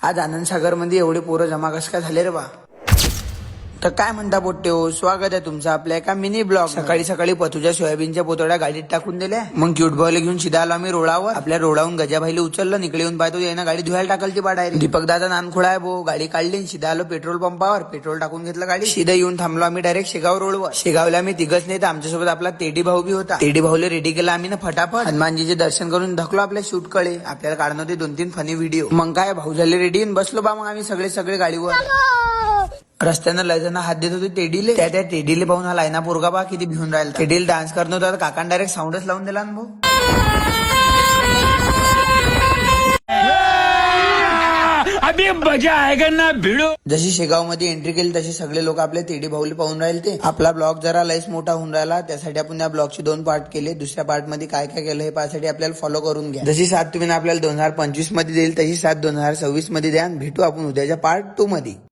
आज आनंदसागर मध्ये एवढे पोरं जमा कस काय झाले रे बा? तर काय म्हणता पोट्टे हो, स्वागत आहे तुमचं आपल्या एका मिनी ब्लॉग. सकाळी सकाळी पतूच्या सोयाबीनच्या पोतोड्या गाडीत टाकून दिल्या. मग क्यूट बॉयला घेऊन सीधा आलो आम्ही रोडावर. आपल्या रोडावरून गजाभाईला उचललं, इकडे येऊन पाहतो यानं गाडी धुवायला टाकलती डायरेक्ट. दीपक दादा नानखोडा आहे भाऊ, गाडी काढली सीधा आलो पेट्रोल पंपावर. पेट्रोल टाकून घेतलं गाडी, सीधा येऊन थांबलो आम्ही डायरेक्ट शेगाव रोडवर. शेगावला आम्ही तिघच नाही तर आमच्यासोबत आपला तेडी भाऊ बी होता. तेडी भाऊला रेडी केला आम्ही ना फटाफट. हनुमानजीचे दर्शन करून धकलो आपल्या शूट कडे. आपल्याला काढणं होते 2-3 फनी व्हिडिओ. मग काय भाऊ झाले रेडी, बसलो बा मग आम्ही सगळे गाडीवर. रस्त्यानं लय जण हात देत होते टेडीले. त्या टेडीले पाहून हा लायना पोरगा बा किती भिवून राहिला. टेडीला डान्स करणं होता, काकान डायरेक्ट साऊंडच लावून दिला ना भाऊ. अभी मजा आएगा ना भिडो. जशी शेगाव मध्ये एंट्री केली तशी सगळे लोक आपल्या तेडी भाऊले पाहून राहिले. ते आपला ब्लॉग जरा लयच मोठा होऊन राहिला, त्यासाठी आपण त्या ब्लॉगचे 2 पार्ट केले. दुसऱ्या पार्ट मध्ये काय काय केलं हे पाहण्यासाठी आपल्याला फॉलो करून घ्या. जशी साथ तुम्ही आपल्याला 2025 मध्ये देईल तशी साथ 2026 मध्ये द्या. भेटू आपण उद्याच्या पार्ट 2 मध्ये.